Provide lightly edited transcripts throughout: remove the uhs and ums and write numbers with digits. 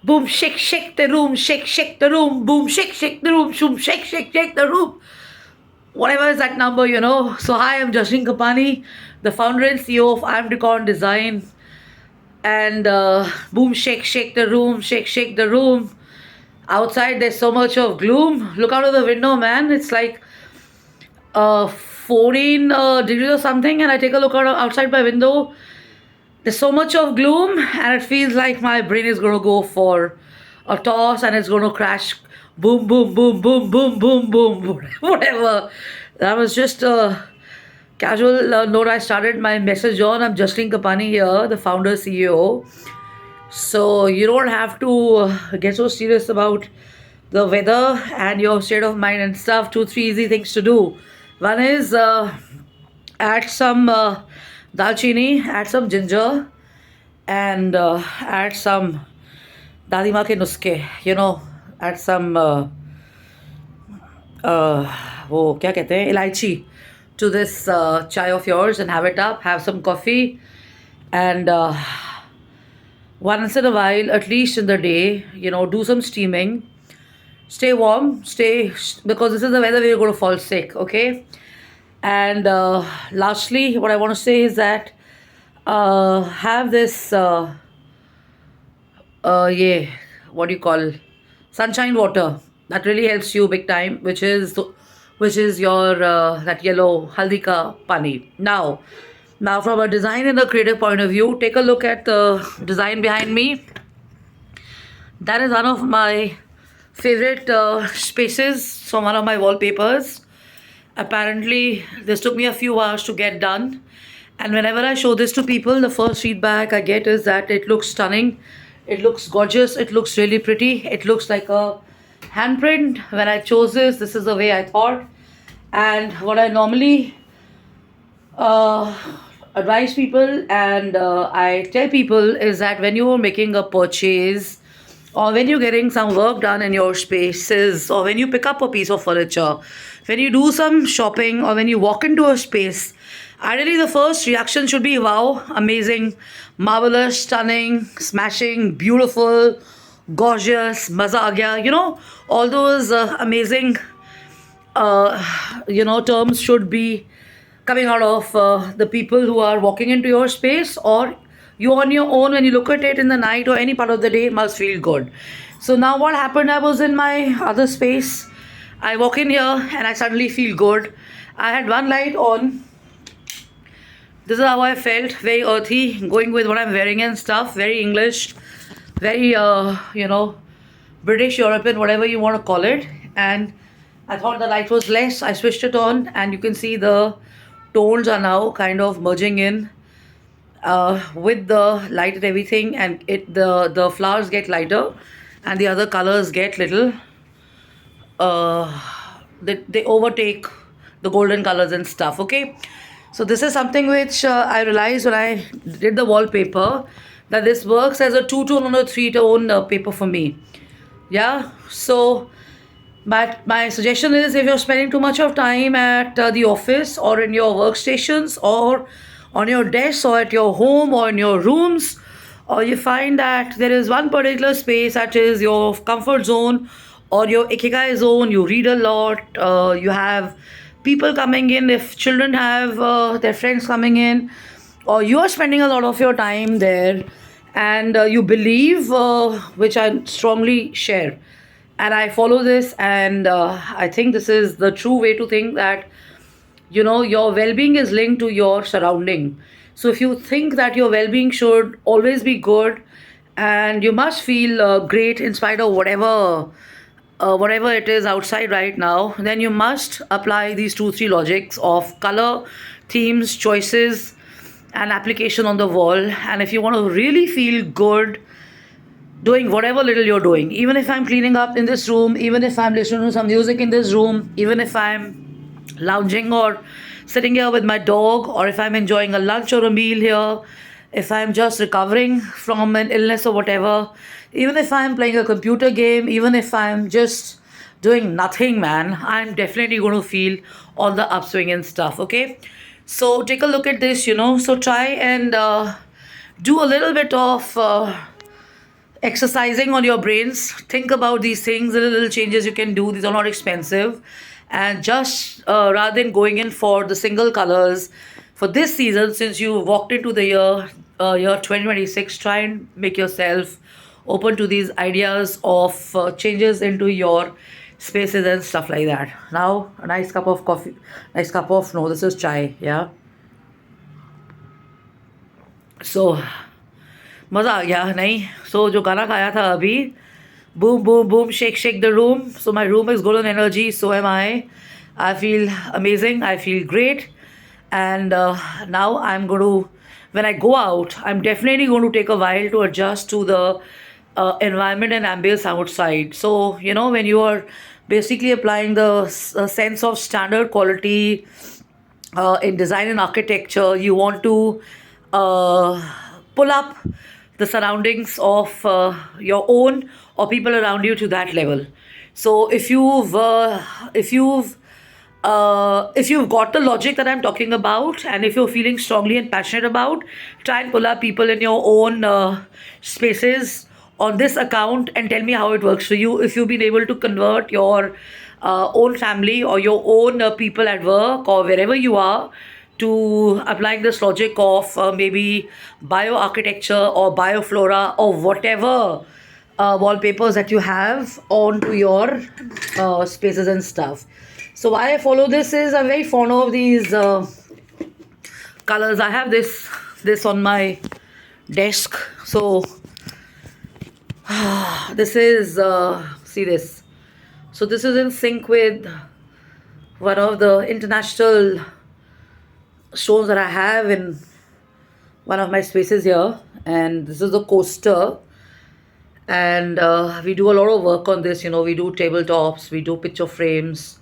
Boom, shake, shake the room, shake, shake the room, boom, shake the room, shoom, shake the room. Whatever is that number, you know. So, hi, I'm Jashin Kapani, the founder and CEO of I'm Decon Design. And boom, shake the room, shake the room. Outside, there's so much of gloom. Look out of the window, man. It's like 14 degrees or something, and I take a look outside my window. There's so much of gloom, and it feels like my brain is going to go for a toss and it's going to crash. Boom, boom, boom, boom, boom, boom, boom, whatever. That was just a casual note I started my message on. I'm Justin Kapani here, the founder CEO. So you don't have to get so serious about the weather and your state of mind and stuff. Two, three easy things to do. One is add some dalchini, add some ginger, and add some dadima ke nuske. You know, add some वो क्या कहते हैं इलायची to this chai of yours and have it up. Have some coffee and once in a while, at least in the day, you know, do some steaming. Stay warm, because this is the weather we're going to fall sick, okay? And lastly, what I want to say is that have this, yeah, what do you call, sunshine water. That really helps you big time, which is your that yellow haldi ka pani. Now from a design and a creative point of view, take a look at the design behind me. That is one of my favorite spaces from one of my wallpapers. Apparently, this took me a few hours to get done. And whenever I show this to people, the first feedback I get is that it looks stunning, it looks gorgeous, it looks really pretty, it looks like a handprint. When I chose this is the way I thought. And what I normally uh, advise people and I tell people is that when you are making a purchase or when you're getting some work done in your spaces or when you pick up a piece of furniture, when you do some shopping or when you walk into a space, ideally the first reaction should be wow, amazing, marvelous, stunning, smashing, beautiful, gorgeous, maza aa gaya, you know, all those amazing terms should be coming out of the people who are walking into your space, or you on your own when you look at it in the night or any part of the day must feel good. So now what happened, I was in my other space, I walk in here and I suddenly feel good. I had one light on. This is how I felt, very earthy, going with what I'm wearing and stuff, very English, very British, European, whatever you want to call it. And I thought the light was less. I switched it on, and you can see the tones are now kind of merging in with the light and everything, and the flowers get lighter, and the other colors get little. They overtake the golden colors and stuff. Okay, so this is something which I realized when I did the wallpaper, that this works as a two-tone or a three-tone paper for me. Yeah, so but my suggestion is, if you're spending too much of time at the office or in your workstations or on your desk or at your home or in your rooms, or you find that there is one particular space that is your comfort zone or your ikigai zone, you read a lot, you have people coming in, if children have their friends coming in, or you are spending a lot of your time there, and you believe, which I strongly share, and I follow this, and I think this is the true way to think, that your well-being is linked to your surrounding. So if you think that your well-being should always be good and you must feel great in spite of whatever it is outside right now, then you must apply these two three logics of color, themes, choices, and application on the wall. And if you want to really feel good doing whatever little you're doing, even if I'm cleaning up in this room, even if I'm listening to some music in this room, even if I'm lounging or sitting here with my dog, or if I'm enjoying a lunch or a meal here, if I'm just recovering from an illness or whatever, even if I'm playing a computer game, even if I'm just doing nothing, man, I'm definitely going to feel on the upswing and stuff. Okay, so take a look at this. So try and do a little bit of exercising on your brains. Think about these things, the little changes you can do. These are not expensive. And just rather than going in for the single colors for this season, since you walked into the year 2026, try and make yourself open to these ideas of changes into your spaces and stuff like that. Now, a nice cup of coffee, nice cup of, no, this is chai, yeah. So, मज़ा आ गया नहीं. सो जो गाना खाया था अभी, boom boom boom, shake shake the room. So my room is golden energy, so am I feel amazing, I feel great. And now I'm going to, when I go out, I'm definitely going to take a while to adjust to the environment and ambience outside. So when you are basically applying the sense of standard quality in design and architecture, you want to pull up the surroundings of your own or people around you to that level. So if you've got the logic that I'm talking about, and if you're feeling strongly and passionate about, try and pull up people in your own spaces on this account and tell me how it works for you. If you've been able to convert your own family or your own people at work or wherever you are to applying this logic of maybe bioarchitecture or bioflora or whatever wallpapers that you have onto your spaces and stuff. So why I follow this is I'm very fond of these colors. I have this on my desk. So this is see this. So this is in sync with one of the international stones that I have in one of my spaces here, and this is the coaster. And we do a lot of work on this. We do tabletops, we do picture frames,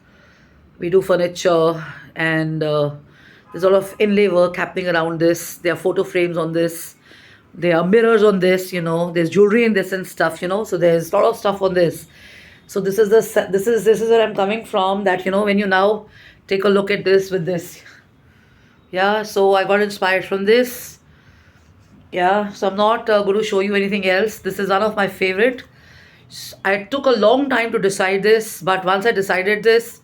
we do furniture, and there's a lot of inlay work happening around this. There are photo frames on this, there are mirrors on this, there's jewelry in this and stuff, so there's a lot of stuff on this. So this is where I'm coming from, that when you now take a look at this with this, yeah. So I got inspired from this, yeah. So I'm not going to show you anything else. This is one of my favorite. I took a long time to decide this, but once I decided this,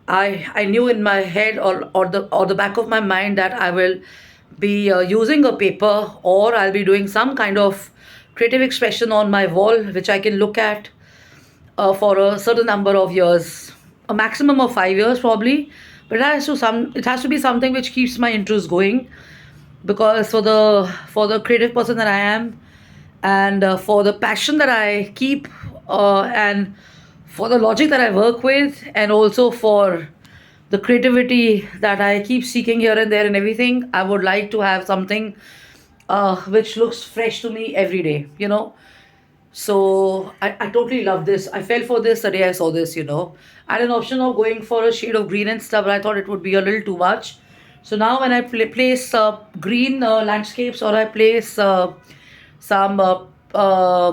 I knew in my head or the back of my mind that I will be using a paper, or I'll be doing some kind of creative expression on my wall which I can look at for a certain number of years, a maximum of 5 years probably. But it has to be something which keeps my interest going, because for the creative person that I am, and for the passion that I keep, and for the logic that I work with, and also for the creativity that I keep seeking here and there and everything, I would like to have something which looks fresh to me every day. So I totally love this. I fell for this the day I saw this. I had an option of going for a shade of green and stuff, but I thought it would be a little too much. So now when I place green landscapes, or I place some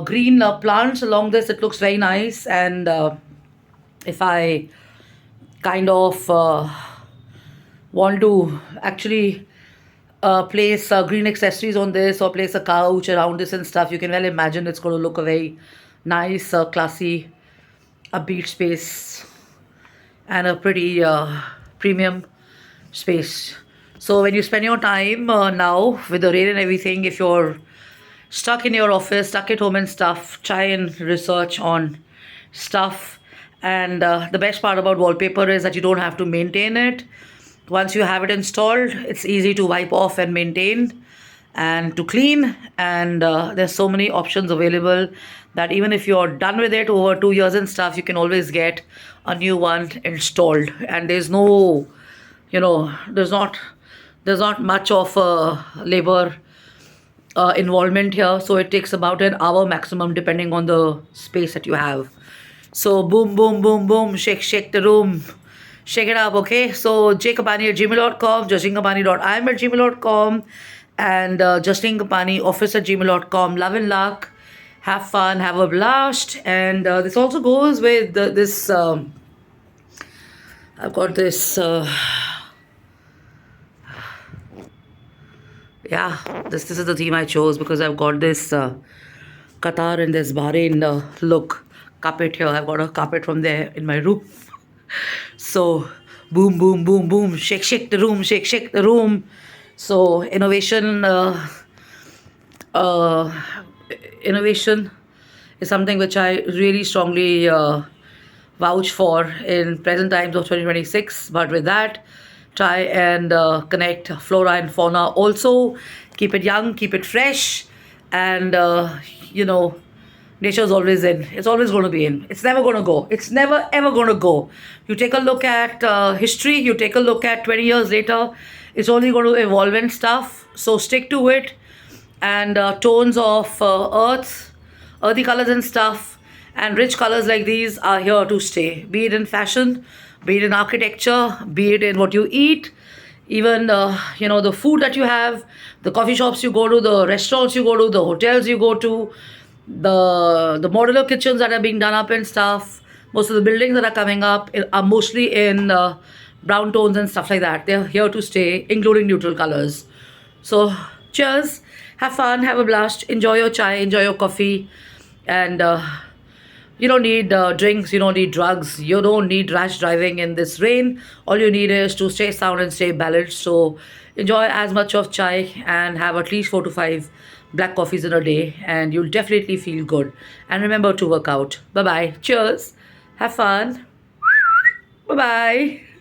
green plants along this, it looks very nice. And if I kind of want to actually place green accessories on this, or place a couch around this and stuff, you can well imagine it's going to look a very nice, classy, upbeat space, and a pretty premium space. So when you spend your time now with the rain and everything, if you're stuck in your office, stuck at home and stuff, try and research on stuff. And the best part about wallpaper is that you don't have to maintain it. Once you have it installed, it's easy to wipe off and maintain and to clean. And there's so many options available that even if you're done with it over 2 years and stuff, you can always get a new one installed. And there's no, there's not much of labor involvement here. So it takes about an hour maximum depending on the space that you have. So boom, boom, boom, boom, shake, shake the room. Shake it up, okay? So jkapani@gmail.com, justinkampani.im@gmail.com, and justinkampanioffice@gmail.com. Love and luck. Have fun, have a blast. And this also goes with this. I've got this. Yeah, this is the theme I chose because I've got this Qatar and there's Bahrain look. Carpet here. I've got a carpet from there in my room. So boom, boom, boom, boom. Shake, shake the room. Shake, shake the room. So uh, innovation is something which I really strongly vouch for in present times of 2026. But with that, try and connect flora and fauna. Also, keep it young, keep it fresh, and you know, nature's always in. It's always going to be in. It's never going to go. It's never ever going to go. You take a look at history. You take a look at 20 years later. It's only going to evolve and stuff. So stick to it. And tones of earthy colors and stuff, and rich colors like these are here to stay. Be it in fashion, be it in architecture, be it in what you eat, even the food that you have, the coffee shops you go to, the restaurants you go to, the hotels you go to, the modular kitchens that are being done up and stuff. Most of the buildings that are coming up are mostly in brown tones and stuff like that. They're here to stay, including neutral colors. So cheers, have fun, have a blast, enjoy your chai, enjoy your coffee, and you don't need drinks, you don't need drugs, you don't need rash driving in this rain. All you need is to stay sound and stay balanced. So enjoy as much of chai and have at least 4 to 5 black coffees in a day, and you'll definitely feel good. And remember to work out. Bye bye. Cheers. Have fun. Bye bye.